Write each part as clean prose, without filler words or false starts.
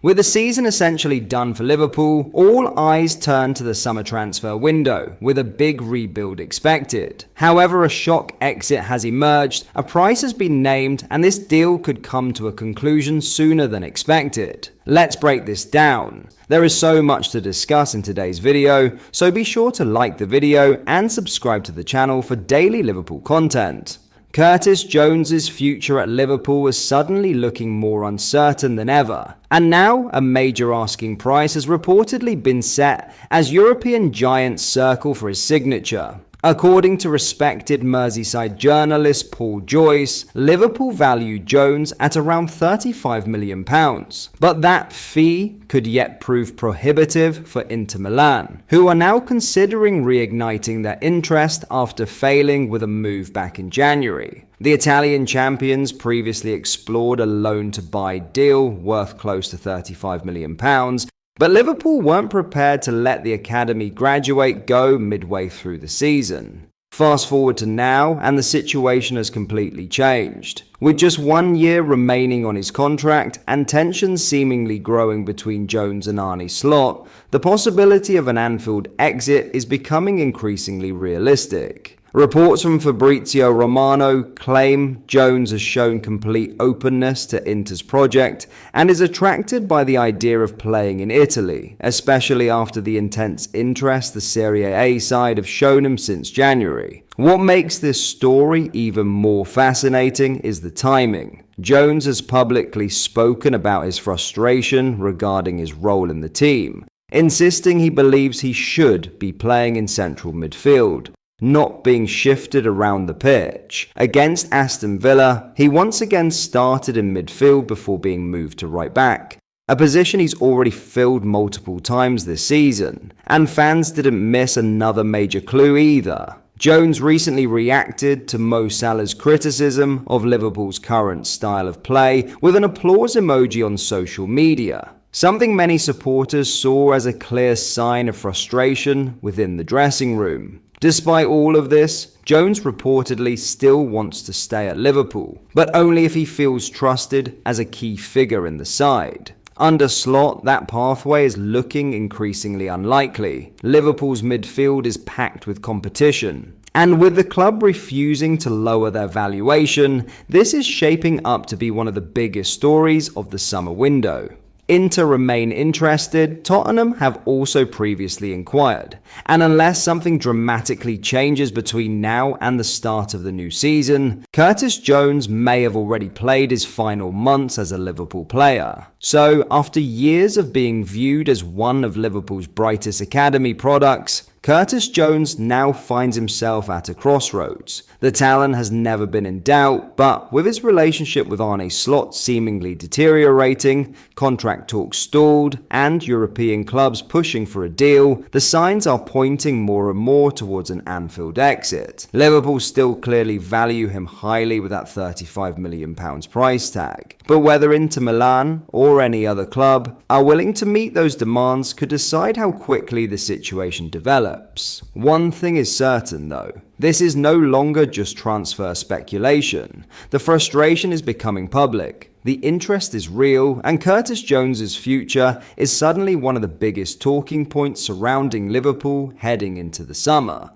With the season essentially done for Liverpool, all eyes turn to the summer transfer window, with a big rebuild expected. However, a shock exit has emerged, a price has been named, and this deal could come to a conclusion sooner than expected. Let's break this down. There is so much to discuss in today's video, so be sure to like the video and subscribe to the channel for daily Liverpool content. Curtis Jones's future at Liverpool is suddenly looking more uncertain than ever, and now a major asking price has reportedly been set as European giants circle for his signature. According to respected Merseyside journalist Paul Joyce, Liverpool valued Jones at around £35 million, but that fee could yet prove prohibitive for Inter Milan, who are now considering reigniting their interest after failing with a move back in January. The Italian champions previously explored a loan-to-buy deal worth close to £35 million, but Liverpool weren't prepared to let the academy graduate go midway through the season. Fast forward to now, and the situation has completely changed. With just 1 year remaining on his contract and tensions seemingly growing between Jones and Arne Slot, the possibility of an Anfield exit is becoming increasingly realistic. Reports from Fabrizio Romano claim Jones has shown complete openness to Inter's project and is attracted by the idea of playing in Italy, especially after the intense interest the Serie A side have shown him since January. What makes this story even more fascinating is the timing. Jones has publicly spoken about his frustration regarding his role in the team, insisting he believes he should be playing in central midfield, not being shifted around the pitch. Against Aston Villa, he once again started in midfield before being moved to right back, a position he's already filled multiple times this season, and fans didn't miss another major clue either. Jones recently reacted to Mo Salah's criticism of Liverpool's current style of play with an applause emoji on social media, something many supporters saw as a clear sign of frustration within the dressing room. Despite all of this, Jones reportedly still wants to stay at Liverpool, but only if he feels trusted as a key figure in the side. Under Slot, that pathway is looking increasingly unlikely. Liverpool's midfield is packed with competition, and with the club refusing to lower their valuation, this is shaping up to be one of the biggest stories of the summer window. Inter remain interested, Tottenham have also previously inquired, and unless something dramatically changes between now and the start of the new season, Curtis Jones may have already played his final months as a Liverpool player. So, after years of being viewed as one of Liverpool's brightest academy products, Curtis Jones now finds himself at a crossroads. The talent has never been in doubt, but with his relationship with Arne Slot seemingly deteriorating, contract talks stalled, and European clubs pushing for a deal, the signs are pointing more and more towards an Anfield exit. Liverpool still clearly value him highly with that £35 million price tag, but whether Inter Milan or any other club are willing to meet those demands could decide how quickly the situation develops. One thing is certain though, this is no longer just transfer speculation. The frustration is becoming public. The interest is real, and Curtis Jones's future is suddenly one of the biggest talking points surrounding Liverpool heading into the summer.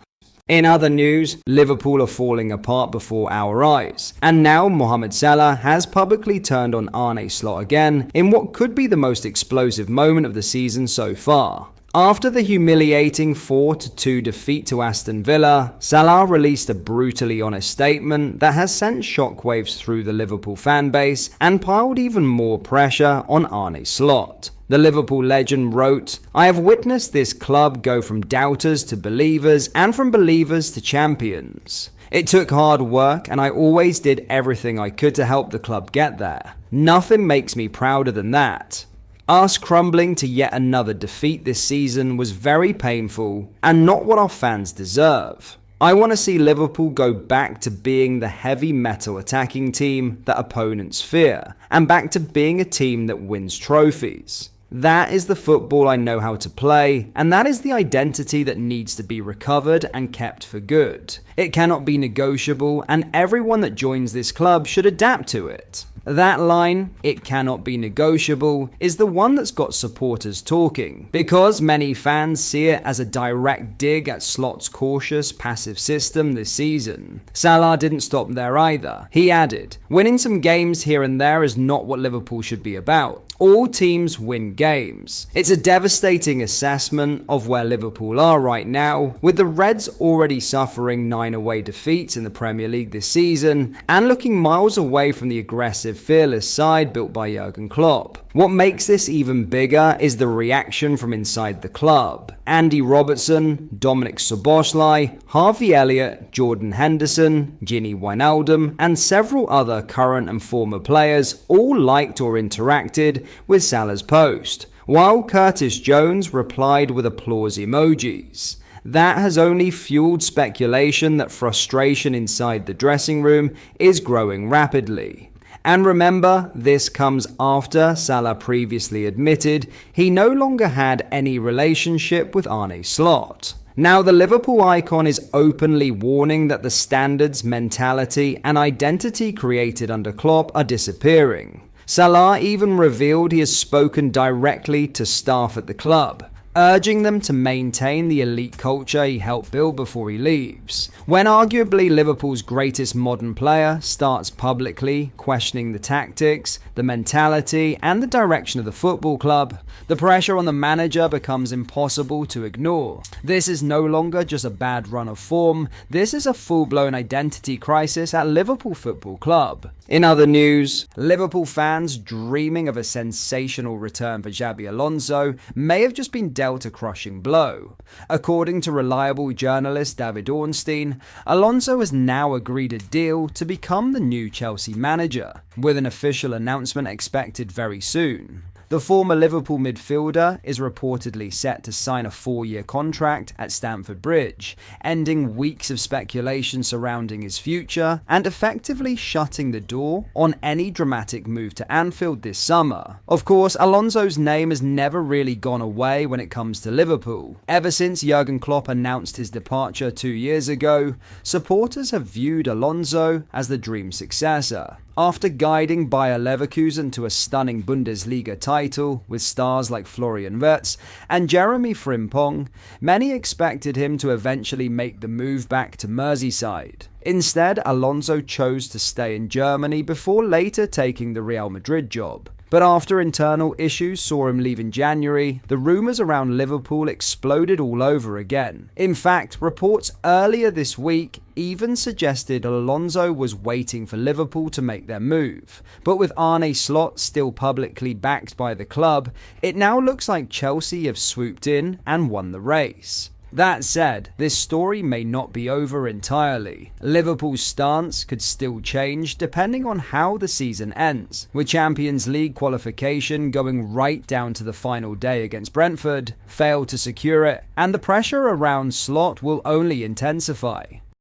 In other news, Liverpool are falling apart before our eyes, and now Mohamed Salah has publicly turned on Arne Slot again in what could be the most explosive moment of the season so far. After the humiliating 4-2 defeat to Aston Villa, Salah released a brutally honest statement that has sent shockwaves through the Liverpool fanbase and piled even more pressure on Arne Slot. The Liverpool legend wrote, "I have witnessed this club go from doubters to believers and from believers to champions. It took hard work and I always did everything I could to help the club get there. Nothing makes me prouder than that. Us crumbling to yet another defeat this season was very painful and not what our fans deserve. I want to see Liverpool go back to being the heavy metal attacking team that opponents fear, and back to being a team that wins trophies. That is the football I know how to play, and that is the identity that needs to be recovered and kept for good. It cannot be negotiable, and everyone that joins this club should adapt to it." That line, "it cannot be negotiable," is the one that's got supporters talking, because many fans see it as a direct dig at Slot's cautious, passive system this season. Salah didn't stop there either. He added, "Winning some games here and there is not what Liverpool should be about. All teams win games." It's a devastating assessment of where Liverpool are right now, with the Reds already suffering 9 away defeats in the Premier League this season, and looking miles away from the aggressive, fearless side built by Jurgen Klopp. What makes this even bigger is the reaction from inside the club. Andy Robertson, Dominic Szoboszlai, Harvey Elliott, Jordan Henderson, Gini Wijnaldum, and several other current and former players all liked or interacted with Salah's post, while Curtis Jones replied with applause emojis. That has only fueled speculation that frustration inside the dressing room is growing rapidly. And remember, this comes after Salah previously admitted he no longer had any relationship with Arne Slot. Now, the Liverpool icon is openly warning that the standards, mentality, and identity created under Klopp are disappearing. Salah even revealed he has spoken directly to staff at the club, urging them to maintain the elite culture he helped build before he leaves. When arguably Liverpool's greatest modern player starts publicly questioning the tactics, the mentality, and the direction of the football club, the pressure on the manager becomes impossible to ignore. This is no longer just a bad run of form, this is a full-blown identity crisis at Liverpool Football Club. In other news, Liverpool fans dreaming of a sensational return for Xabi Alonso may have just been dealt a crushing blow. According to reliable journalist David Ornstein, Alonso has now agreed a deal to become the new Chelsea manager, with an official announcement expected very soon. The former Liverpool midfielder is reportedly set to sign a 4-year contract at Stamford Bridge, ending weeks of speculation surrounding his future and effectively shutting the door on any dramatic move to Anfield this summer. Of course, Alonso's name has never really gone away when it comes to Liverpool. Ever since Jurgen Klopp announced his departure 2 years ago, supporters have viewed Alonso as the dream successor. After guiding Bayer Leverkusen to a stunning Bundesliga title with stars like Florian Wirtz and Jeremy Frimpong, many expected him to eventually make the move back to Merseyside. Instead, Alonso chose to stay in Germany before later taking the Real Madrid job. But after internal issues saw him leave in January, the rumours around Liverpool exploded all over again. In fact, reports earlier this week even suggested Alonso was waiting for Liverpool to make their move. But with Arne Slot still publicly backed by the club, it now looks like Chelsea have swooped in and won the race. That said, this story may not be over entirely. Liverpool's stance could still change depending on how the season ends, with Champions League qualification going right down to the final day against Brentford, failed to secure it, and the pressure around Slot will only intensify.